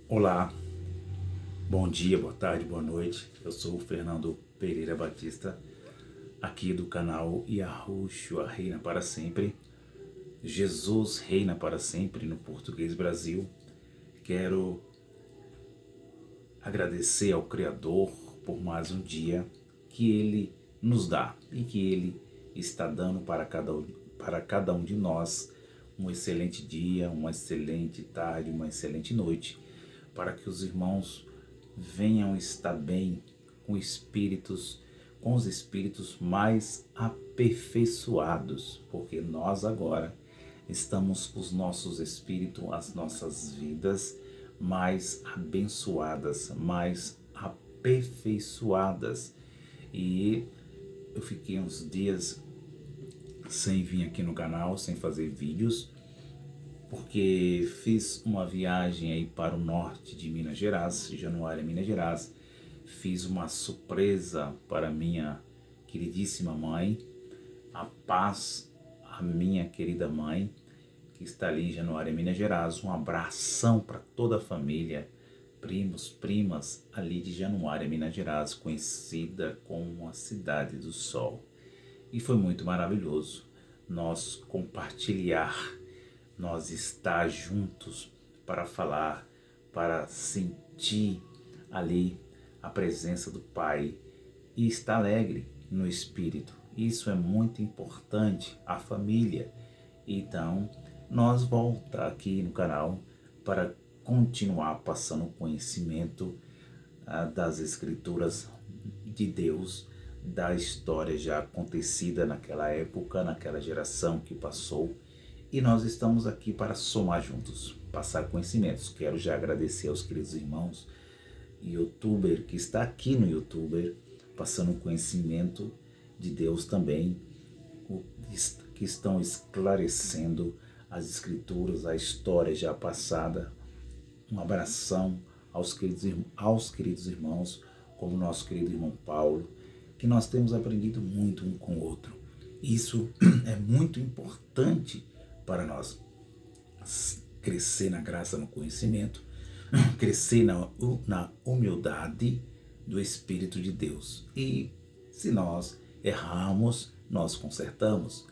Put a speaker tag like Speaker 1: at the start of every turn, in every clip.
Speaker 1: Olá, bom dia, boa tarde, boa noite. Eu sou o Fernando Pereira Batista, aqui do canal Yahushua Reina para Sempre. Jesus reina para sempre no Português Brasil. Quero agradecer ao Criador por mais um dia que Ele nos dá e que Ele está dando para cada um de nós um excelente dia, uma excelente tarde, uma excelente noite, para que os irmãos venham estar bem com os espíritos mais aperfeiçoados, porque nós agora estamos com os nossos espíritos, as nossas vidas mais abençoadas, mais aperfeiçoadas. E eu fiquei uns dias sem vir aqui no canal, sem fazer vídeos, porque fiz uma viagem aí para o norte de Minas Gerais, Januária, Minas Gerais. Fiz uma surpresa para minha queridíssima mãe, a Paz, a minha querida mãe, que está ali em Januária, Minas Gerais. Um abração para toda a família, primos, primas, ali de Januária, Minas Gerais, conhecida como a Cidade do Sol. E foi muito maravilhoso nós compartilhar, nós estar juntos para falar, para sentir ali a presença do Pai e estar alegre no espírito. Isso é muito importante, a família. Então, nós voltamos aqui no canal para continuar passando conhecimento das Escrituras de Deus, da história já acontecida naquela época, naquela geração que passou. E nós estamos aqui para somar juntos, passar conhecimentos. Quero já agradecer aos queridos irmãos youtuber que está aqui no youtuber, passando conhecimento de Deus também, que estão esclarecendo as escrituras, a história já passada. Um abração aos queridos irmãos, como o nosso querido irmão Paulo, que nós temos aprendido muito um com o outro. Isso é muito importante para nós crescer na graça, no conhecimento, crescer na humildade do Espírito de Deus. E se nós erramos, nós consertamos.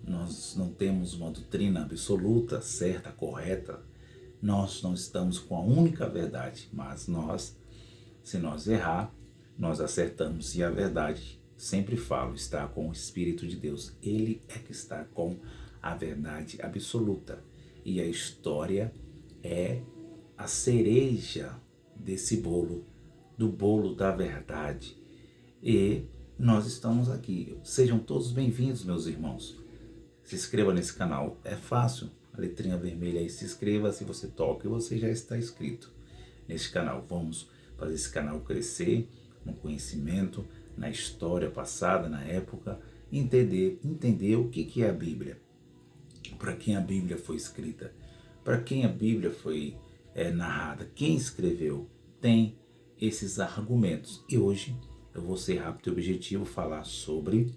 Speaker 1: Nós não temos uma doutrina absoluta, certa, correta. Nós não estamos com a única verdade, mas se nós errar, nós acertamos. E a verdade, sempre falo, está com o Espírito de Deus. Ele é que está com a verdade absoluta. E a história é a cereja desse bolo, do bolo da verdade. E nós estamos aqui. Sejam todos bem-vindos, meus irmãos. Se inscreva nesse canal. É fácil. A letrinha vermelha aí, se inscreva. Se você toca, você já está inscrito nesse canal. Vamos fazer esse canal crescer no conhecimento, na história passada, na época. Entender o que é a Bíblia. Para quem a Bíblia foi escrita. Para quem a Bíblia foi narrada. Quem escreveu tem esses argumentos. E hoje eu vou ser rápido e objetivo, falar sobre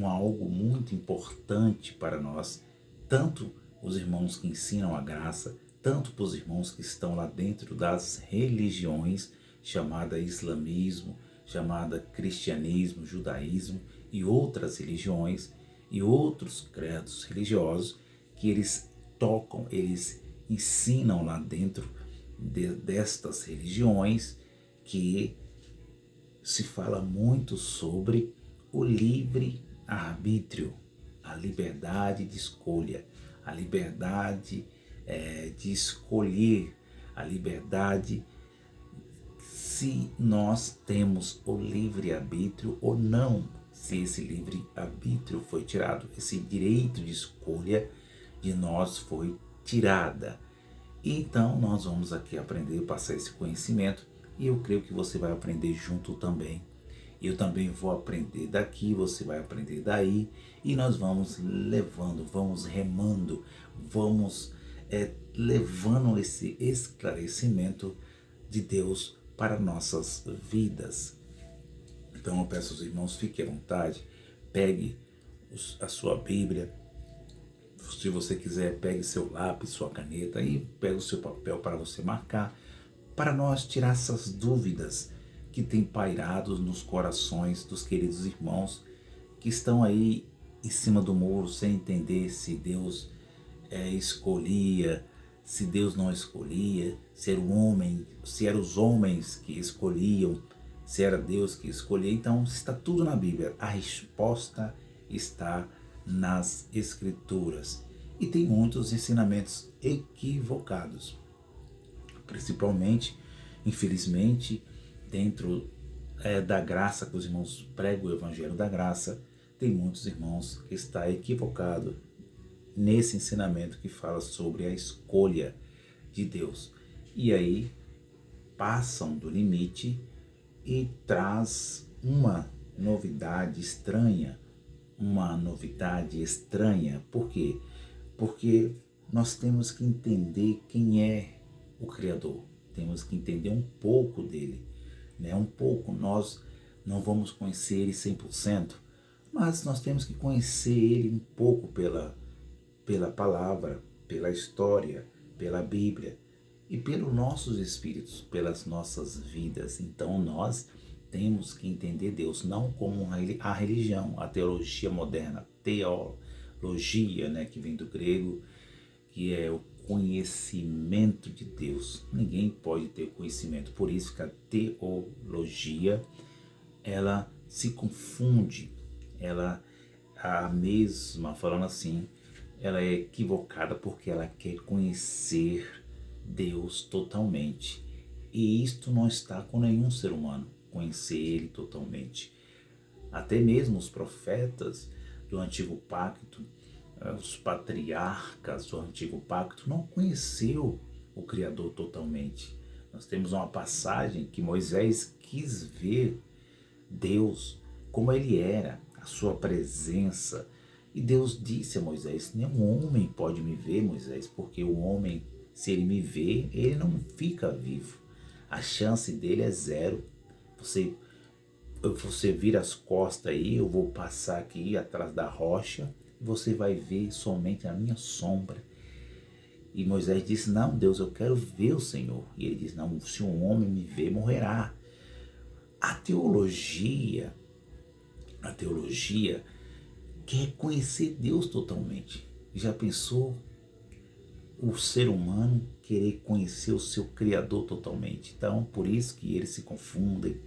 Speaker 1: algo muito importante para nós, tanto os irmãos que ensinam a graça, tanto para os irmãos que estão lá dentro das religiões, chamada islamismo, chamada cristianismo, judaísmo e outras religiões e outros credos religiosos que eles tocam, eles ensinam lá dentro destas religiões, que se fala muito sobre o livre-arbítrio, a liberdade de escolha, a liberdade de escolher, a liberdade se nós temos o livre-arbítrio ou não, se esse livre-arbítrio foi tirado, esse direito de escolha de nós foi tirada. Então nós vamos aqui aprender, passar esse conhecimento, e eu creio que você vai aprender junto também. Eu também vou aprender daqui, você vai aprender daí, e nós vamos levando, vamos remando, vamos levando esse esclarecimento de Deus para nossas vidas. Então eu peço aos irmãos, fiquem à vontade, pegue a sua Bíblia, Se você quiser, pegue seu lápis, sua caneta e pegue o seu papel para você marcar, para nós tirar essas dúvidas que têm pairado nos corações dos queridos irmãos que estão aí em cima do muro sem entender se Deus escolhia, se Deus não escolhia, se era o homem, se eram os homens que escolhiam, se era Deus que escolhia. Então está tudo na Bíblia. A resposta está nas Escrituras. E tem muitos ensinamentos equivocados, principalmente, infelizmente, dentro da graça que os irmãos pregam o Evangelho da Graça, tem muitos irmãos que estão equivocados nesse ensinamento que fala sobre a escolha de Deus. E aí passam do limite e traz uma novidade estranha. Por quê? Porque nós temos que entender quem é o Criador. Temos que entender um pouco dele, né? Um pouco. Nós não vamos conhecer ele 100%, mas nós temos que conhecer ele um pouco pela palavra, pela história, pela Bíblia e pelos nossos espíritos, pelas nossas vidas. Então nós temos que entender Deus não como a religião, a teologia moderna, teologia, né, que vem do grego, que é o conhecimento de Deus. Ninguém pode ter conhecimento, por isso que a teologia, ela se confunde, a mesma, falando assim, ela é equivocada porque ela quer conhecer Deus totalmente. E isto não está com nenhum ser humano, conhecer Ele totalmente. Até mesmo os profetas do Antigo Pacto, os patriarcas do Antigo Pacto não conheceu o Criador totalmente. Nós temos uma passagem que Moisés quis ver Deus como Ele era, a sua presença. E Deus disse a Moisés: nenhum homem pode me ver, Moisés, porque o homem, se ele me vê, ele não fica vivo. A chance dele é zero. Você vira as costas aí, eu vou passar aqui atrás da rocha, e você vai ver somente a minha sombra. E Moisés disse: não, Deus, eu quero ver o Senhor. E ele disse: não, se um homem me ver, morrerá. A teologia quer conhecer Deus totalmente. Já pensou o ser humano querer conhecer o seu Criador totalmente? Então, por isso que eles se confundem,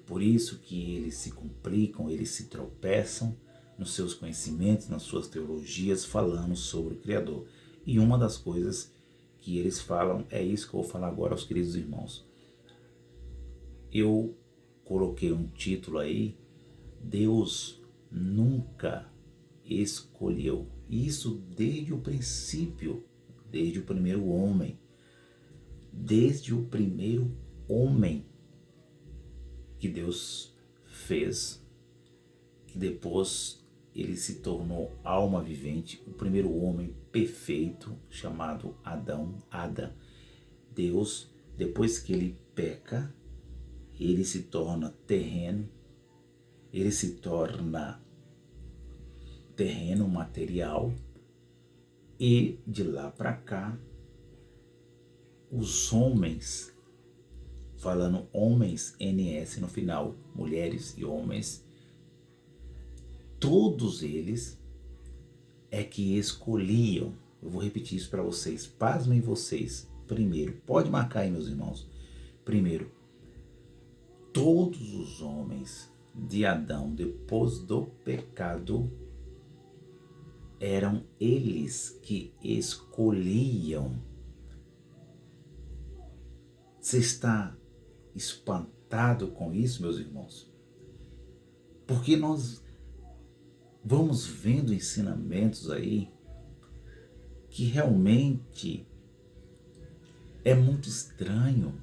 Speaker 1: por isso que eles se complicam, eles se tropeçam nos seus conhecimentos, nas suas teologias, falando sobre o Criador. E uma das coisas que eles falam é isso que eu vou falar agora aos queridos irmãos. Eu coloquei um título aí: Deus nunca escolheu. Isso desde o princípio, desde o primeiro homem. Desde o primeiro homem que Deus fez, que depois ele se tornou alma vivente, o primeiro homem perfeito, chamado Adão. Deus, depois que ele peca, ele se torna terreno, material, e de lá para cá, os homens, falando homens, NS no final, mulheres e homens, todos eles é que escolhiam. Eu vou repetir isso para vocês, pasmem vocês. Primeiro, pode marcar aí, meus irmãos. Primeiro, todos os homens de Adão, depois do pecado, eram eles que escolhiam. Você está espantado com isso, meus irmãos? Porque nós vamos vendo ensinamentos aí que realmente é muito estranho,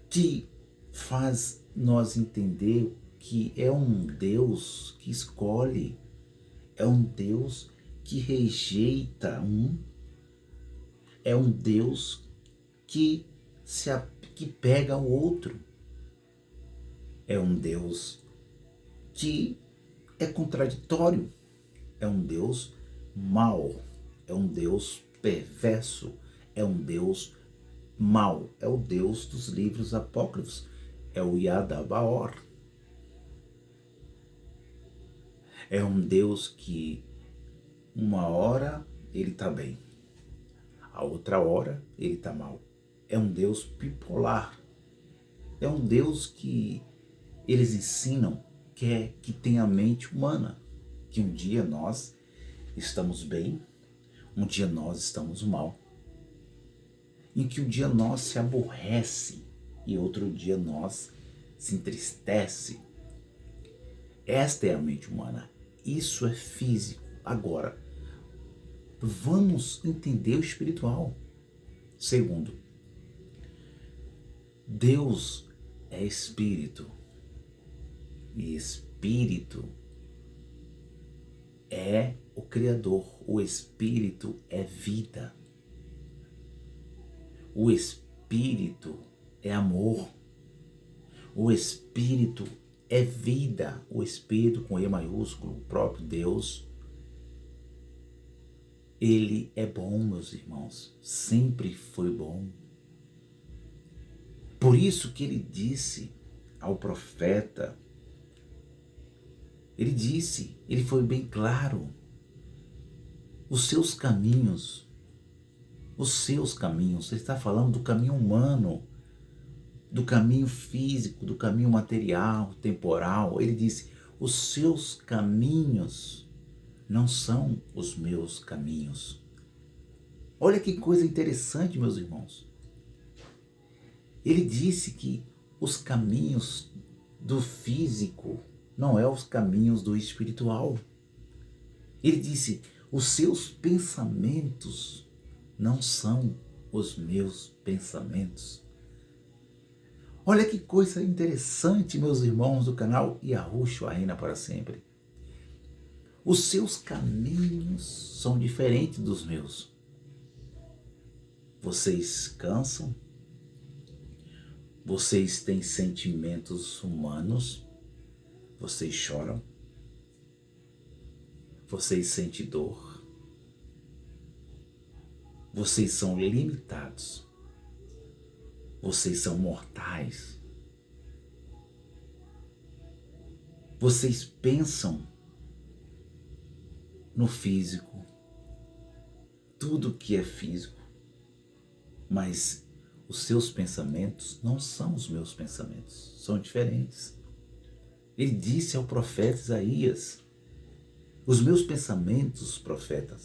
Speaker 1: que faz nós entender que é um Deus que escolhe, é um Deus que rejeita é um Deus que pega o outro, é um Deus que é contraditório, é um Deus mau, é um Deus perverso, é um Deus mau, é o Deus dos livros apócrifos, é o Yadabaor. É um Deus que uma hora ele está bem, a outra hora ele está mal. É um Deus bipolar. É um Deus que eles ensinam que tem a mente humana, que um dia nós estamos bem, um dia nós estamos mal, em que um dia nós se aborrece e outro dia nós se entristece. Esta é a mente humana. Isso é físico. Agora, vamos entender o espiritual. Segundo, Deus é espírito. E espírito é o Criador. O espírito é vida. O espírito é amor. O espírito é vida. O espírito com E maiúsculo, o próprio Deus, ele é bom, meus irmãos. Sempre foi bom. Por isso que ele disse ao profeta, ele foi bem claro, os seus caminhos, ele está falando do caminho humano, do caminho físico, do caminho material, temporal. Ele disse, os seus caminhos não são os meus caminhos. Olha que coisa interessante, meus irmãos. Ele disse que os caminhos do físico não é os caminhos do espiritual. Ele disse, os seus pensamentos não são os meus pensamentos. Olha que coisa interessante, meus irmãos do canal Yahushua reina para sempre. Os seus caminhos são diferentes dos meus. Vocês cansam, vocês têm sentimentos humanos, vocês choram, vocês sentem dor, vocês são limitados, vocês são mortais, vocês pensam no físico, tudo que é físico, mas os seus pensamentos não são os meus pensamentos, são diferentes. Ele disse ao profeta Isaías, os meus pensamentos, profeta,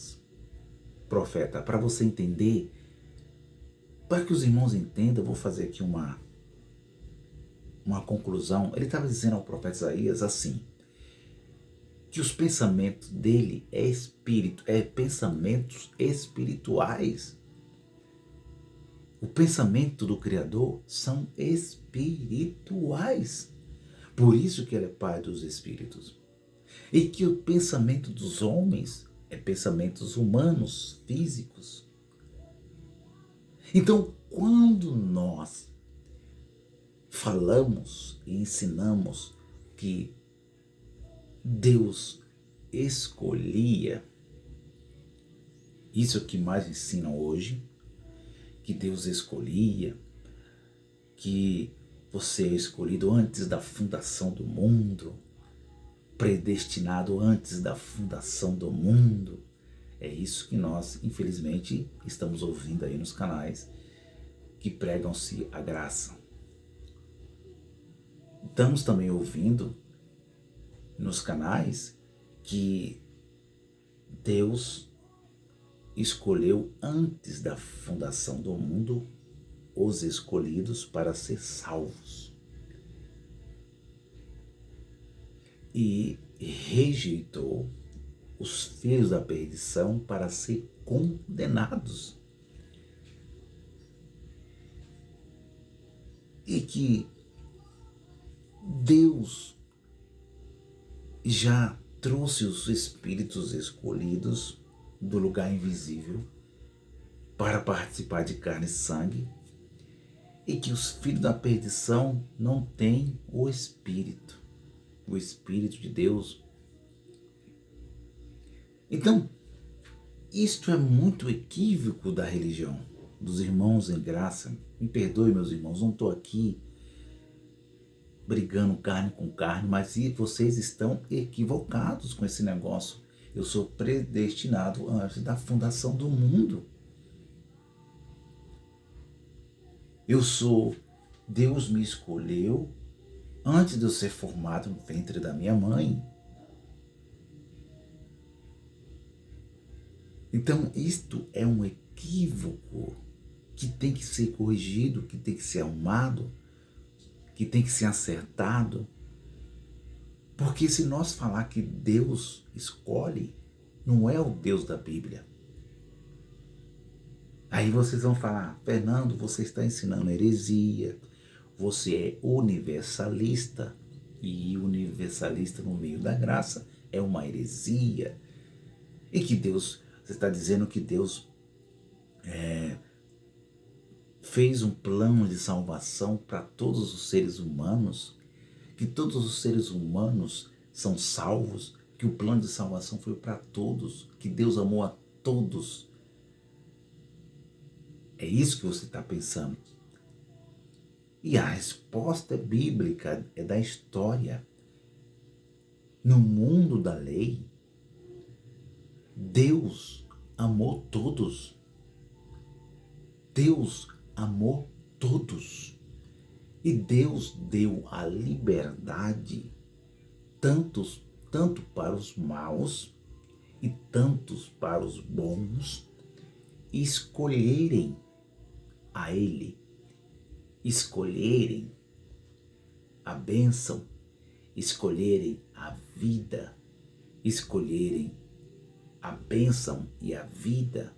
Speaker 1: para você entender, para que os irmãos entendam, eu vou fazer aqui uma conclusão. Ele estava dizendo ao profeta Isaías assim, que os pensamentos dele é espírito, é pensamentos espirituais. O pensamento do Criador são espirituais. Por isso que ele é Pai dos Espíritos. E que o pensamento dos homens é pensamentos humanos, físicos. Então, quando nós falamos e ensinamos que Deus escolhia, isso é o que mais ensinam hoje, que Deus escolhia, que você é escolhido antes da fundação do mundo, predestinado antes da fundação do mundo. É isso que nós, infelizmente, estamos ouvindo aí nos canais que pregam-se a graça. Estamos também ouvindo nos canais que Deus escolheu antes da fundação do mundo os escolhidos para ser salvos e rejeitou os filhos da perdição para ser condenados. E que Deus já trouxe os espíritos escolhidos do lugar invisível para participar de carne e sangue, e que os filhos da perdição não têm o Espírito de Deus. Então, isto é muito equívoco da religião, dos irmãos em graça. Me perdoe, meus irmãos, não estou aqui brigando carne com carne, mas vocês estão equivocados com esse negócio. Eu sou predestinado antes da fundação do mundo. Deus me escolheu antes de eu ser formado no ventre da minha mãe. Então, isto é um equívoco que tem que ser corrigido, que tem que ser arrumado, que tem que ser acertado. Porque se nós falar que Deus escolhe, não é o Deus da Bíblia. Aí vocês vão falar, Fernando, você está ensinando heresia, você é universalista, e universalista no meio da graça é uma heresia. E que Deus, você está dizendo que Deus fez um plano de salvação para todos os seres humanos, que todos os seres humanos são salvos, que o plano de salvação foi para todos, que Deus amou a todos. É isso que você está pensando. E a resposta é bíblica, é da história. No mundo da lei, Deus amou todos. Deus amou todos. E Deus deu a liberdade tanto para os maus e tantos para os bons escolherem a Ele, escolherem a bênção, escolherem a vida, escolherem a bênção e a vida.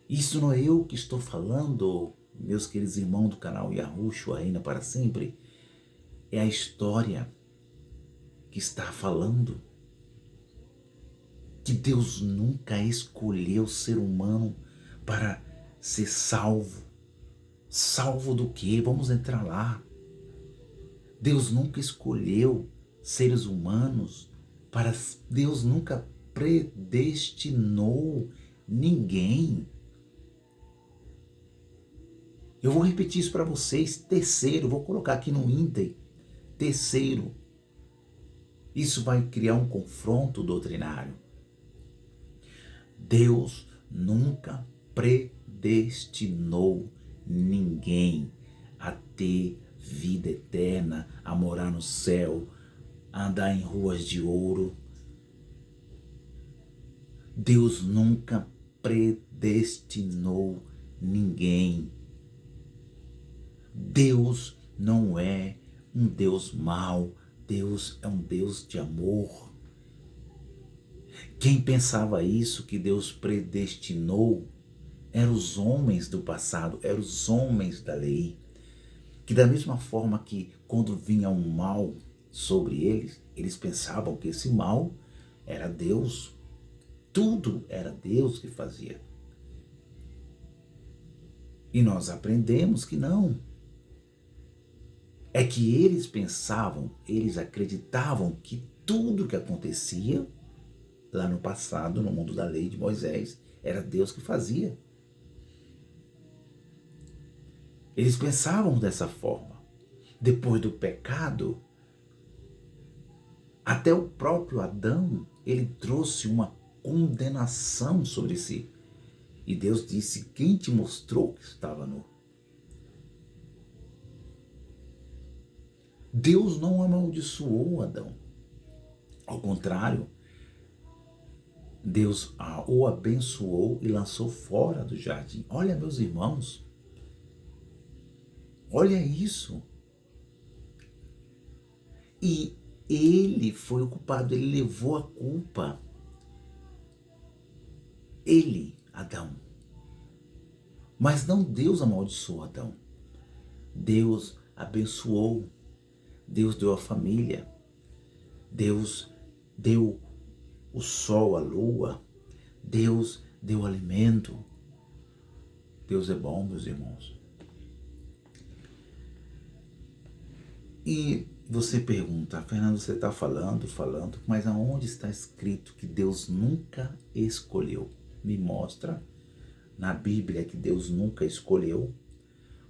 Speaker 1: Isso não é eu que estou falando, meus queridos irmãos do canal Yahushua reina para sempre. É a história que está falando que Deus nunca escolheu o ser humano para ser salvo. Salvo do quê? Vamos entrar lá. Deus nunca escolheu seres humanos para... Deus nunca predestinou ninguém. Eu vou repetir isso para vocês. Terceiro, vou colocar aqui no ínterim. Terceiro, isso vai criar um confronto doutrinário. Deus nunca predestinou ninguém a ter vida eterna, a morar no céu, a andar em ruas de ouro. Deus nunca predestinou ninguém. Deus não é um Deus mau, Deus é um Deus de amor. Quem pensava isso, que Deus predestinou, eram os homens do passado, eram os homens da lei, que da mesma forma que quando vinha um mal sobre eles, eles pensavam que esse mal era Deus, tudo era Deus que fazia. E nós aprendemos que não. É que eles pensavam, eles acreditavam que tudo que acontecia lá no passado, no mundo da lei de Moisés, era Deus que fazia. Eles pensavam dessa forma. Depois do pecado, até o próprio Adão, ele trouxe uma condenação sobre si. E Deus disse, quem te mostrou que estava nu? Deus não amaldiçoou Adão. Ao contrário, Deus o abençoou e lançou fora do jardim. Olha, meus irmãos, olha isso. E ele foi o culpado, ele levou a culpa. Ele, Adão. Mas não Deus amaldiçoou Adão. Deus abençoou. Deus deu a família. Deus deu o sol, a lua. Deus deu alimento. Deus é bom, meus irmãos. E você pergunta, Fernando, você está falando, mas aonde está escrito que Deus nunca escolheu? me mostra na Bíblia que Deus nunca escolheu,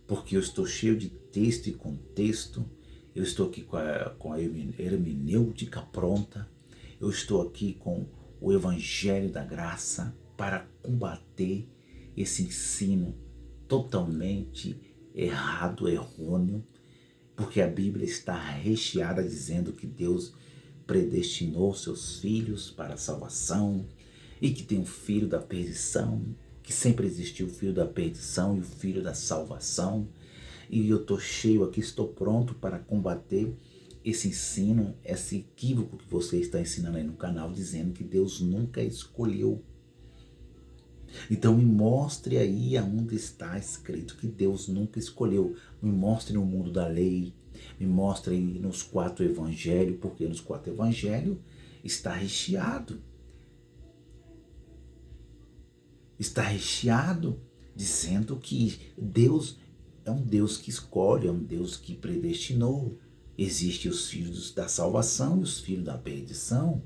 Speaker 1: porque eu estou cheio de texto e contexto, eu estou aqui com a hermenêutica pronta, eu estou aqui com o Evangelho da Graça para combater esse ensino totalmente errado, errôneo, porque a Bíblia está recheada dizendo que Deus predestinou seus filhos para a salvação e que tem um filho da perdição, que sempre existiu o filho da perdição e o filho da salvação. E eu estou cheio aqui, estou pronto para combater esse ensino, esse equívoco que você está ensinando aí no canal, dizendo que Deus nunca escolheu. Então me mostre aí aonde está escrito que Deus nunca escolheu. Me mostre no mundo da lei, me mostre aí nos 4 evangelhos, porque nos 4 evangelhos está recheado. Está recheado dizendo que Deus é um Deus que escolhe, é um Deus que predestinou. Existem os filhos da salvação e os filhos da perdição.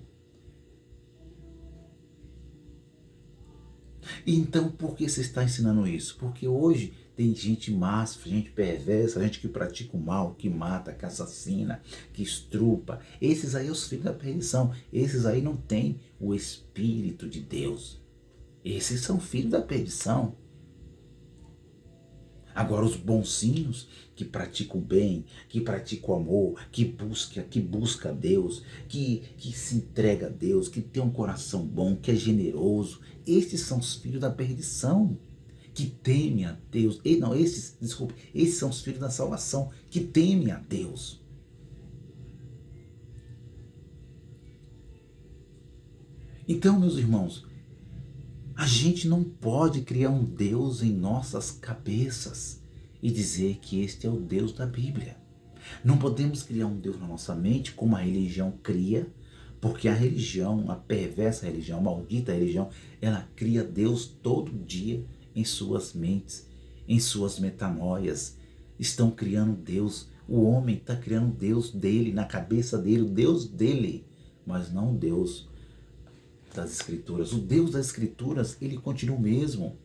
Speaker 1: Então, por que você está ensinando isso? Porque hoje tem gente má, gente perversa, gente que pratica o mal, que mata, que assassina, que estrupa. Esses aí são os filhos da perdição. Esses aí não têm o Espírito de Deus. Esses são filhos da perdição. Agora os bonzinhos que praticam o bem, que praticam o amor, que busca Deus, que se entrega a Deus, que tem um coração bom, que é generoso, esses são os filhos da perdição, que temem a Deus. Esses são os filhos da salvação, que temem a Deus. Então, meus irmãos, a gente não pode criar um Deus em nossas cabeças e dizer que este é o Deus da Bíblia. Não podemos criar um Deus na nossa mente como a religião cria, porque a religião, a perversa religião, a maldita religião, ela cria Deus todo dia em suas mentes, em suas metanoias. Estão criando Deus. O homem está criando Deus dele, na cabeça dele, o Deus dele, mas não o Deus das Escrituras. O Deus das Escrituras, ele continua o mesmo.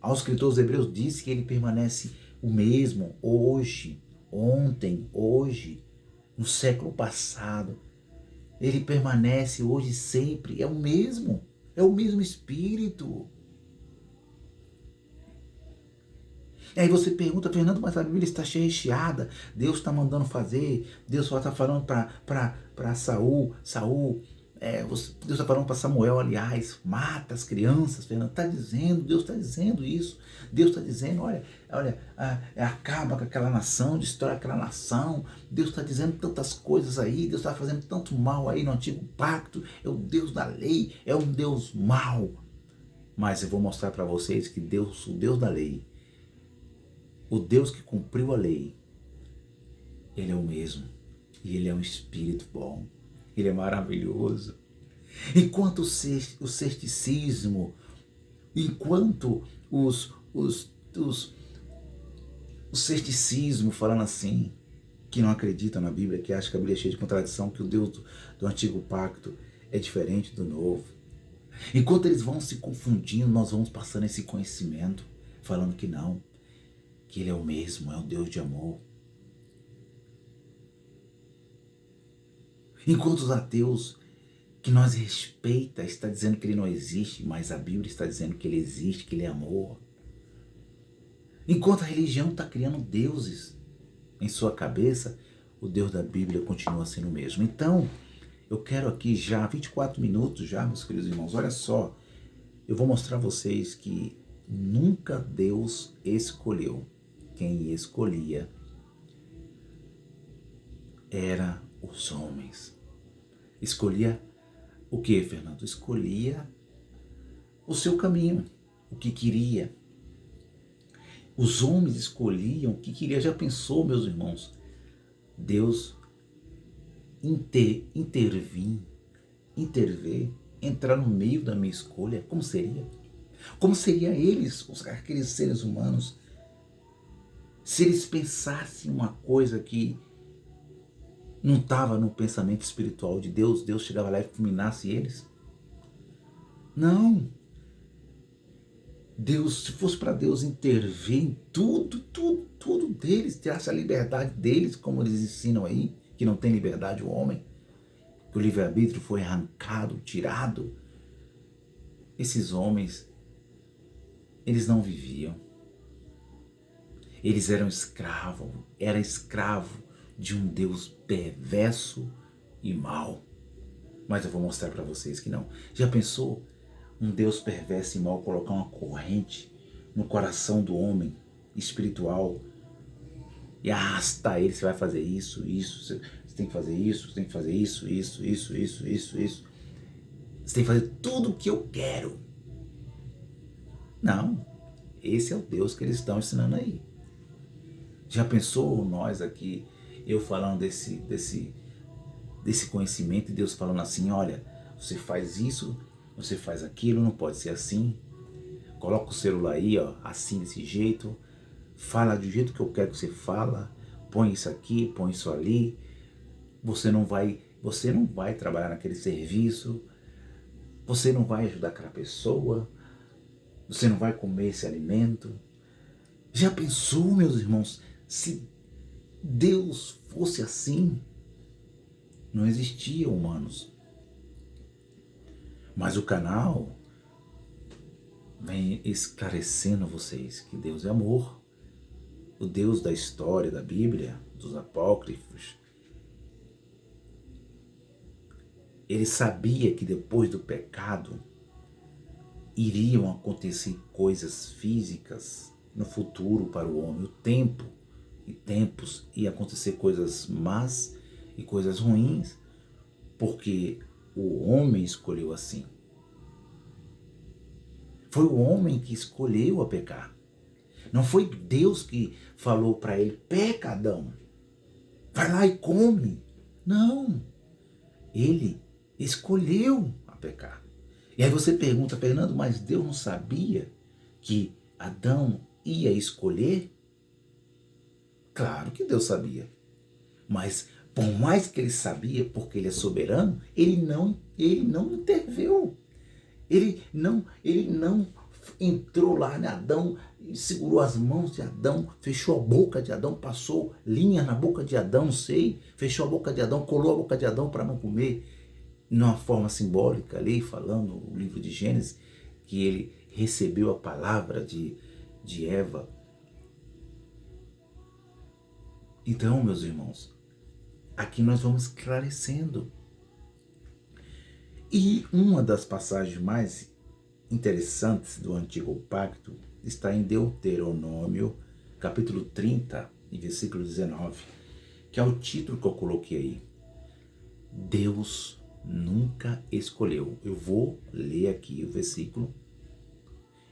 Speaker 1: Aos escritores hebreus diz que ele permanece o mesmo hoje, ontem, hoje, no século passado. Ele permanece hoje sempre, é o mesmo Espírito. E aí você pergunta, Fernando, mas a Bíblia está recheada, Deus está mandando fazer, Deus só está falando para Saul, Deus está falando para Samuel, aliás, mata as crianças, Fernando, Deus está dizendo isso, Deus está dizendo, olha, acaba com aquela nação, destrói aquela nação, Deus está dizendo tantas coisas aí, Deus está fazendo tanto mal aí no antigo pacto, é o Deus da lei, é um Deus mau. Mas eu vou mostrar para vocês que Deus, o Deus da lei, o Deus que cumpriu a lei, ele é o mesmo, e ele é um Espírito bom. Ele é maravilhoso. Enquanto o ceticismo, enquanto o ceticismo falando assim, que não acredita na Bíblia, que acha que a Bíblia é cheia de contradição, que o Deus do antigo pacto é diferente do novo. Enquanto eles vão se confundindo, nós vamos passando esse conhecimento, falando que não, que ele é o mesmo, é o Deus de amor. Enquanto os ateus, que nós respeita, está dizendo que ele não existe, mas a Bíblia está dizendo que ele existe, que ele é amor. Enquanto a religião está criando deuses em sua cabeça, o Deus da Bíblia continua sendo o mesmo. Então, eu quero aqui já, 24 minutos já, meus queridos irmãos, olha só, eu vou mostrar a vocês que nunca Deus escolheu. Quem escolhia era os homens. Escolhia o que, Fernando? Escolhia o seu caminho, o que queria. Os homens escolhiam o que queria. Já pensou, meus irmãos? Deus intervir, entrar no meio da minha escolha. Como seria? Como seria eles, aqueles seres humanos, se eles pensassem uma coisa que não estava no pensamento espiritual de Deus, Deus chegava lá e fulminasse eles? Não. Se fosse para Deus intervir em tudo deles, tirasse a liberdade deles, como eles ensinam aí, que não tem liberdade o homem, que o livre-arbítrio foi arrancado, tirado. Esses homens, eles não viviam. Eles eram escravos, era escravo de um Deus perverso e mau. Mas eu vou mostrar para vocês que não. Já pensou um Deus perverso e mau colocar uma corrente no coração do homem espiritual e arrastar ele? Você vai fazer isso, você tem que fazer isso, você tem que fazer isso. Você tem que fazer tudo o que eu quero. Não, esse é o Deus que eles estão ensinando aí. Já pensou nós aqui, eu falando desse conhecimento e Deus falando assim, olha, você faz isso, você faz aquilo, não pode ser assim. Coloca o celular aí, ó, assim, desse jeito. Fala do jeito que eu quero que você fala. Põe isso aqui, põe isso ali. Você não vai trabalhar naquele serviço. Você não vai ajudar aquela pessoa. Você não vai comer esse alimento. Já pensou, meus irmãos, se Deus fosse assim? Não existia humanos. Mas o canal vem esclarecendo a vocês que Deus é amor. O Deus da história da Bíblia, dos apócrifos, ele sabia que depois do pecado iriam acontecer coisas físicas no futuro para o homem. O tempo e tempos ia acontecer coisas más e coisas ruins, porque o homem escolheu assim. Foi o homem que escolheu a pecar. Não foi Deus que falou para ele, peca, Adão, vai lá e come. Não, ele escolheu a pecar. E aí você pergunta, Fernando, mas Deus não sabia que Adão ia escolher? Claro que Deus sabia. Mas por mais que ele sabia, porque ele é soberano, ele não interveio. Ele não entrou lá em Adão, segurou as mãos de Adão, fechou a boca de Adão, passou linha na boca de Adão, fechou a boca de Adão, colou a boca de Adão para não comer, numa forma simbólica ali, falando o livro de Gênesis, que ele recebeu a palavra de Eva. Então, meus irmãos, aqui nós vamos esclarecendo. E uma das passagens mais interessantes do Antigo Pacto está em Deuteronômio, capítulo 30, e versículo 19, que é o título que eu coloquei aí. Deus nunca escolheu. Eu vou ler aqui o versículo,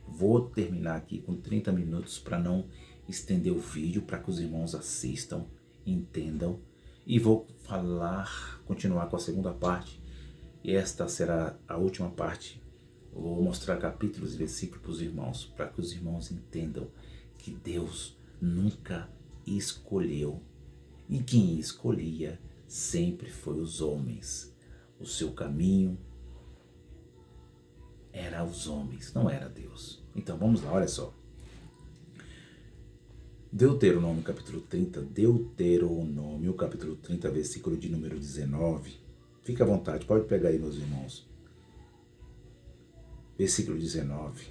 Speaker 1: vou terminar aqui com 30 minutos para não estender o vídeo, para que os irmãos assistam, entendam, e vou continuar com a segunda parte, e esta será a última parte. Eu vou mostrar capítulos e versículos para os irmãos, para que os irmãos entendam que Deus nunca escolheu. E quem escolhia sempre foi os homens. O seu caminho era os homens, não era Deus. Então vamos lá, olha só. Deuteronômio capítulo 30, versículo de número 19. Fique à vontade, pode pegar aí, meus irmãos. Versículo 19.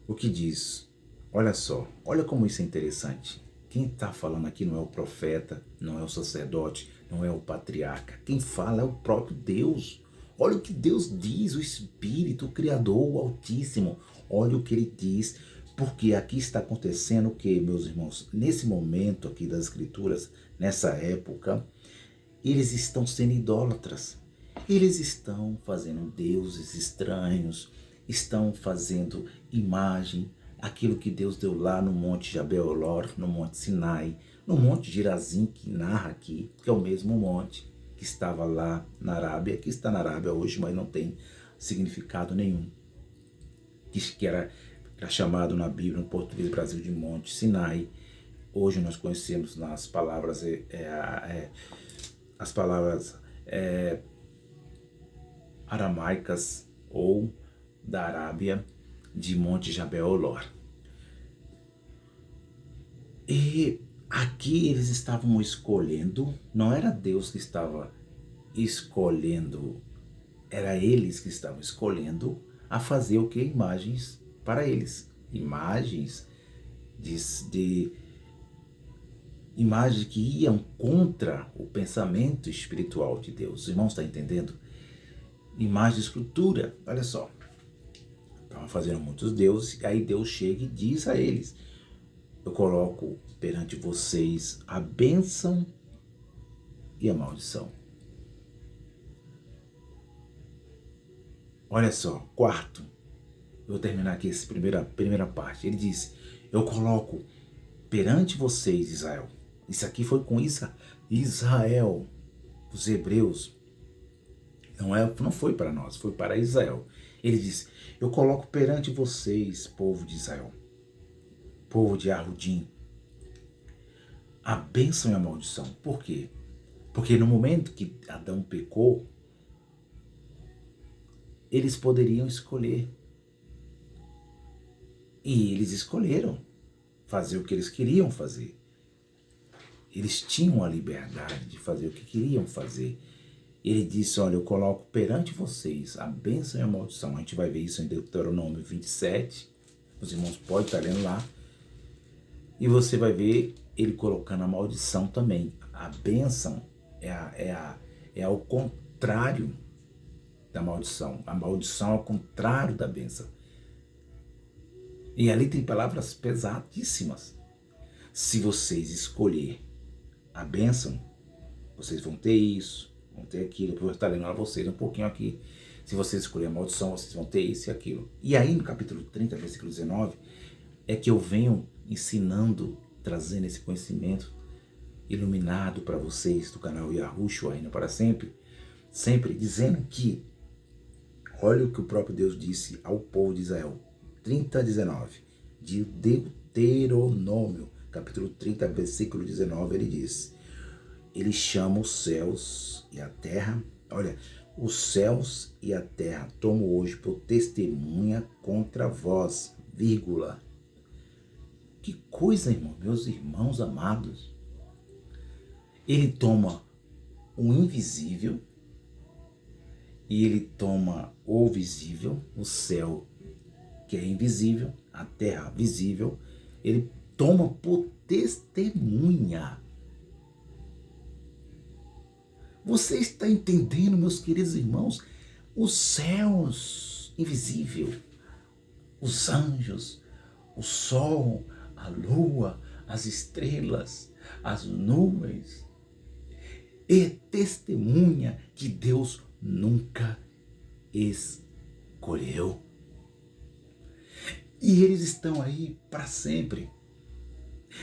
Speaker 1: O que diz? Olha só, olha como isso é interessante. Quem está falando aqui não é o profeta, não é o sacerdote, não é o patriarca. Quem fala é o próprio Deus. Olha o que Deus diz, o Espírito, o Criador, o Altíssimo. Olha o que ele diz, porque aqui está acontecendo o que, meus irmãos? Nesse momento aqui das Escrituras, nessa época, eles estão sendo idólatras. Eles estão fazendo deuses estranhos, estão fazendo imagem, aquilo que Deus deu lá no Monte Jabelor, no Monte Sinai, no Monte Gerazim, que narra aqui, que é o mesmo monte que estava lá na Arábia, que está na Arábia hoje, mas não tem significado nenhum. Que era chamado na Bíblia, no português do Brasil, de Monte Sinai. Hoje nós conhecemos nas palavras, as palavras aramaicas ou da Arábia, de Monte Jabeolor. E aqui eles estavam escolhendo, não era Deus que estava escolhendo, era eles que estavam escolhendo a fazer o que? Imagens para eles. Imagens imagens que iam contra o pensamento espiritual de Deus. Os irmãos estão entendendo? Imagem de escultura, olha só. Estavam fazendo muitos deuses, aí Deus chega e diz a eles: eu coloco perante vocês a bênção e a maldição. Olha só, quarto, eu vou terminar aqui essa primeira parte. Ele disse: eu coloco perante vocês, Israel. Isso aqui foi com Israel, os hebreus. Não foi para nós, foi para Israel. Ele disse: eu coloco perante vocês, povo de Israel, povo de Arrudim, a bênção e a maldição. Por quê? Porque no momento que Adão pecou, eles poderiam escolher. E eles escolheram fazer o que eles queriam fazer. Eles tinham a liberdade de fazer o que queriam fazer. Ele disse: olha, eu coloco perante vocês a bênção e a maldição. A gente vai ver isso em Deuteronômio 27. Os irmãos podem estar lendo lá. E você vai ver ele colocando a maldição também. A bênção é ao contrário da maldição. A maldição é ao contrário da bênção. E ali tem palavras pesadíssimas. Se vocês escolher a bênção, vocês vão ter isso, vão ter aquilo. Eu vou estar lendo a vocês um pouquinho aqui. Se vocês escolher a maldição, vocês vão ter isso e aquilo. E aí no capítulo 30, versículo 19, é que eu venho ensinando, trazendo esse conhecimento iluminado para vocês do canal Yahushua ainda para sempre, sempre dizendo que, olha o que o próprio Deus disse ao povo de Israel, 30, 19, de Deuteronômio, capítulo 30, versículo 19, ele diz: ele chama os céus e a terra, olha, os céus e a terra tomo hoje por testemunha contra vós, vírgula. Que coisa, irmão, meus irmãos amados. Ele toma o invisível e ele toma o visível, o céu que é invisível, a terra visível, ele toma por testemunha. Você está entendendo, meus queridos irmãos? Os céus invisível, os anjos, o sol, a lua, as estrelas, as nuvens, é testemunha que Deus nunca escolheu. E eles estão aí para sempre.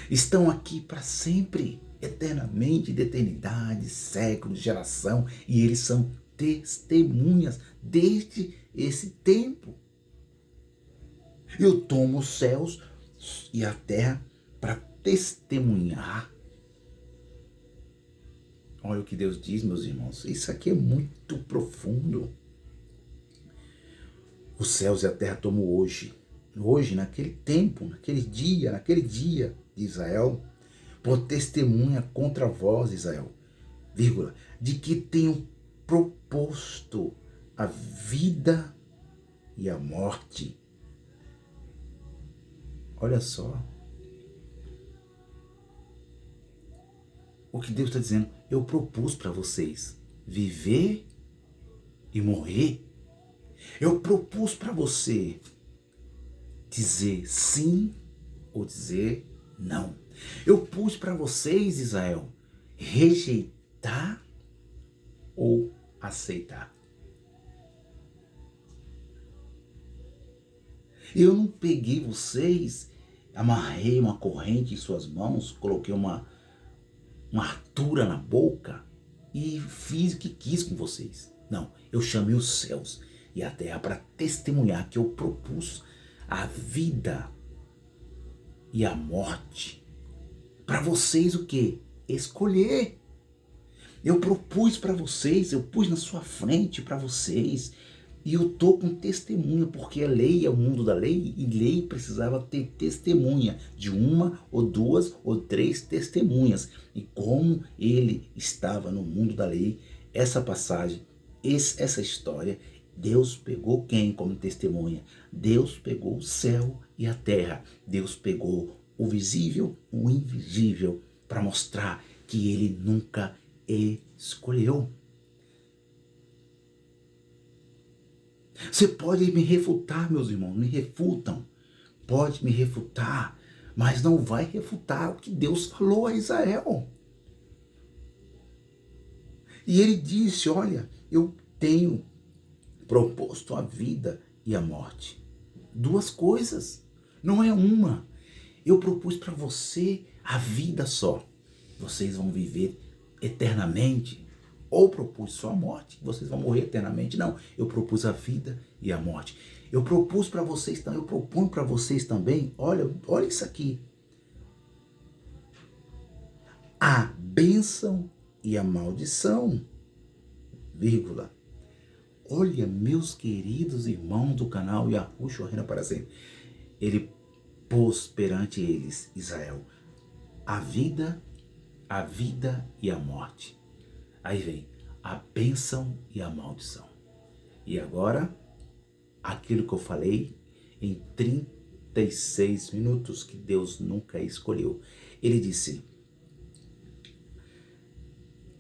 Speaker 1: Estão aqui para sempre, eternamente, de eternidade, séculos, geração. E eles são testemunhas desde esse tempo. Eu tomo os céus e a terra para testemunhar. Olha o que Deus diz, meus irmãos. Isso aqui é muito profundo. Os céus e a terra tomo hoje, naquele tempo, naquele dia de Israel, por testemunha contra vós, Israel, vírgula, de que tenho proposto a vida e a morte. Olha só. O que Deus está dizendo: eu propus para vocês viver e morrer. Eu propus para você dizer sim ou dizer não. Eu pus para vocês, Israel, rejeitar ou aceitar. Eu não peguei vocês, amarrei uma corrente em suas mãos, coloquei uma artura na boca e fiz o que quis com vocês. Não, eu chamei os céus e a terra para testemunhar que eu propus a vida e a morte. Para vocês o quê? Escolher. Eu propus para vocês, eu pus na sua frente para vocês E eu estou com testemunha, porque a lei é o mundo da lei, e lei precisava ter testemunha, de uma ou duas ou três testemunhas. E como ele estava no mundo da lei, essa passagem, essa história, Deus pegou quem como testemunha? Deus pegou o céu e a terra. Deus pegou o visível, o invisível, para mostrar que ele nunca escolheu. Você pode me refutar, meus irmãos, me refutam. Pode me refutar, mas não vai refutar o que Deus falou a Israel. E ele disse, olha, eu tenho proposto a vida e a morte. Duas coisas, não é uma. Eu propus para você a vida só. Vocês vão viver eternamente. Ou propus só a morte, vocês vão morrer eternamente. Não, eu propus a vida e a morte. Eu propus para vocês também, eu proponho para vocês também, olha isso aqui. A bênção e a maldição, vírgula. Olha, meus queridos irmãos do canal Yahushua Reina para sempre. Ele pôs perante eles, Israel, a vida e a morte. Aí vem a bênção e a maldição. E agora, aquilo que eu falei em 36 minutos, que Deus nunca escolheu. Ele disse,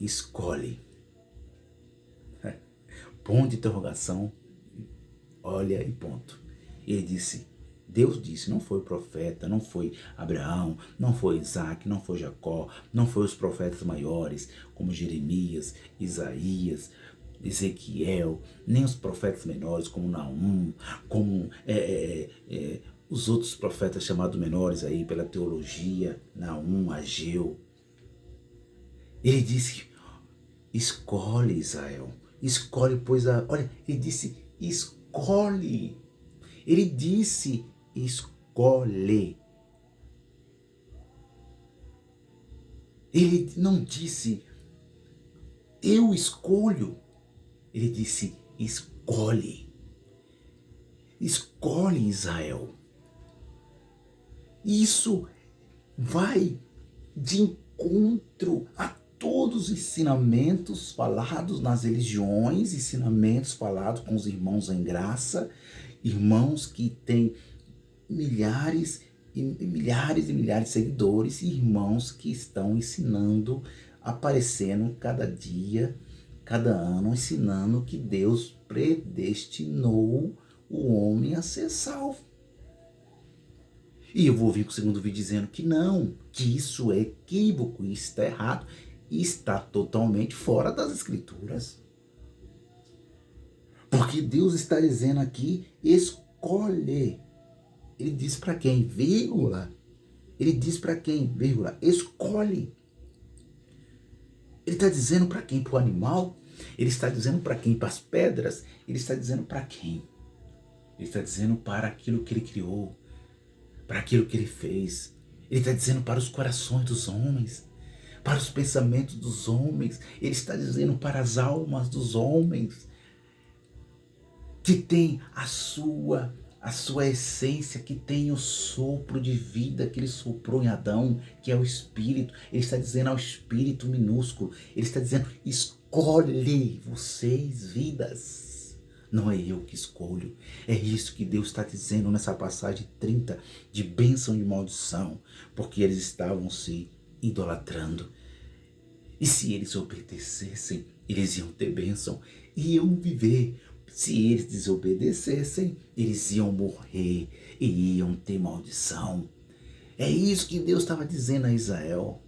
Speaker 1: escolhe. Ponto de interrogação, olha e ponto. Ele disse, Deus disse, não foi o profeta, não foi Abraão, não foi Isaac, não foi Jacó, não foi os profetas maiores, como Jeremias, Isaías, Ezequiel, nem os profetas menores, como Naum, como os outros profetas chamados menores aí pela teologia, Naum, Ageu. Ele disse, escolhe Israel. Escolhe, pois olha, ele disse, escolhe. Ele disse, escolhe. Ele não disse, eu escolho. Ele disse, escolhe. Escolhe Israel. Isso vai de encontro a todos os ensinamentos falados nas religiões, ensinamentos falados com os irmãos em graça, irmãos que têm milhares e milhares de seguidores, e irmãos que estão ensinando, aparecendo cada dia, cada ano, ensinando que Deus predestinou o homem a ser salvo. E eu vou vir com o segundo vídeo dizendo que não, que isso é equívoco, isso está errado, e está totalmente fora das escrituras. Porque Deus está dizendo aqui, escolhe. Ele diz para quem? Vírgula. Ele diz para quem? Vírgula. Escolhe. Ele está dizendo para quem? Para o animal? Ele está dizendo para quem? Para as pedras? Ele está dizendo para quem? Ele está dizendo para aquilo que ele criou, para aquilo que ele fez. Ele está dizendo para os corações dos homens, para os pensamentos dos homens. Ele está dizendo para as almas dos homens, que tem a sua essência, que tem o sopro de vida que ele soprou em Adão, que é o Espírito. Ele está dizendo ao Espírito minúsculo, ele está dizendo, escolhe vocês vidas. Não é eu que escolho. É isso que Deus está dizendo nessa passagem 30 de bênção e maldição, porque eles estavam se idolatrando. E se eles obedecessem, eles iam ter bênção, iam viver. Se eles desobedecessem, eles iam morrer e iam ter maldição. É isso que Deus estava dizendo a Israel.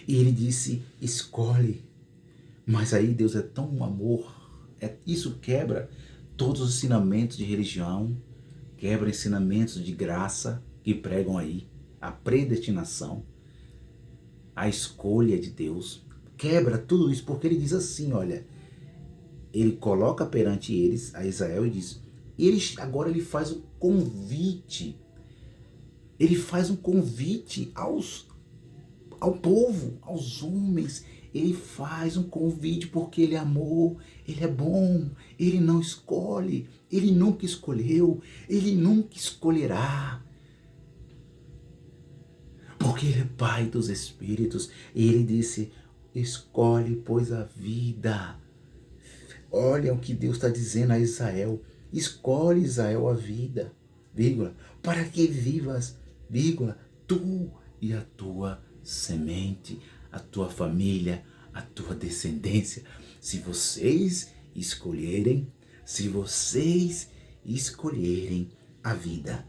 Speaker 1: E ele disse, escolhe. Mas aí Deus é tão amor, isso quebra todos os ensinamentos de religião, quebra ensinamentos de graça que pregam aí, a predestinação, a escolha de Deus, quebra tudo isso, porque ele diz assim, olha, ele coloca perante eles, a Israel, e diz, agora ele faz um convite, ao povo, aos homens, Ele faz um convite porque Ele amou, Ele é bom, Ele não escolhe, Ele nunca escolheu, Ele nunca escolherá. Porque Ele é Pai dos Espíritos. Ele disse, escolhe, pois, a vida. Olha o que Deus está dizendo a Israel. Escolhe, Israel, a vida, vírgula, para que vivas, vírgula, tu e a tua semente, a tua família, a tua descendência. Se vocês escolherem a vida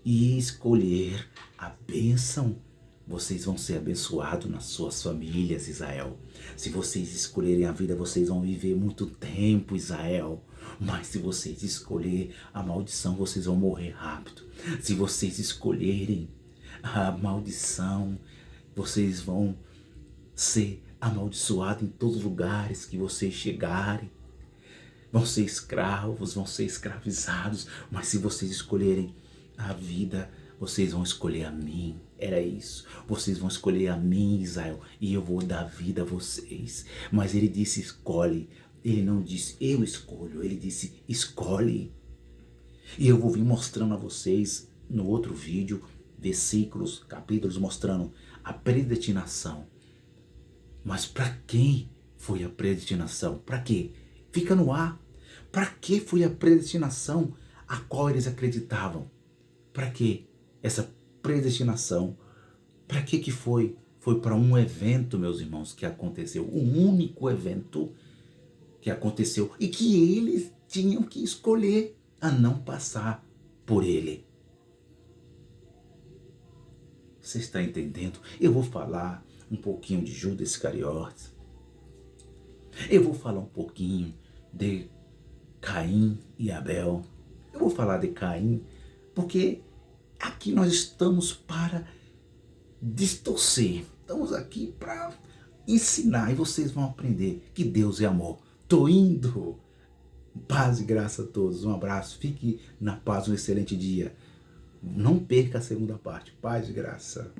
Speaker 1: e escolher a bênção, vocês vão ser abençoados nas suas famílias, Israel. Se vocês escolherem a vida, vocês vão viver muito tempo, Israel. Mas se vocês escolherem a maldição, vocês vão morrer rápido. Se vocês escolherem a maldição, vocês vão ser amaldiçoados em todos os lugares que vocês chegarem. Vão ser escravos, vão ser escravizados. Mas se vocês escolherem a vida, vocês vão escolher a mim. Era isso. Vocês vão escolher a mim, Israel, e eu vou dar vida a vocês. Mas ele disse escolhe. Ele não disse eu escolho. Ele disse escolhe. E eu vou vir mostrando a vocês no outro vídeo versículos, capítulos mostrando a predestinação. Mas para quem foi a predestinação? Para quê? Fica no ar. Para que foi a predestinação a qual eles acreditavam? Para que essa predestinação? Para que foi? Foi para um evento, meus irmãos, que aconteceu. Um único evento que aconteceu e que eles tinham que escolher a não passar por ele. Você está entendendo? Eu vou falar um pouquinho de Judas Iscariotes. Eu vou falar um pouquinho de Caim e Abel. Eu vou falar de Caim porque aqui nós estamos para distorcer. Estamos aqui para ensinar e vocês vão aprender que Deus é amor. Tô indo. Paz e graça a todos. Um abraço. Fique na paz. Um excelente dia. Não perca a segunda parte. Paz e graça.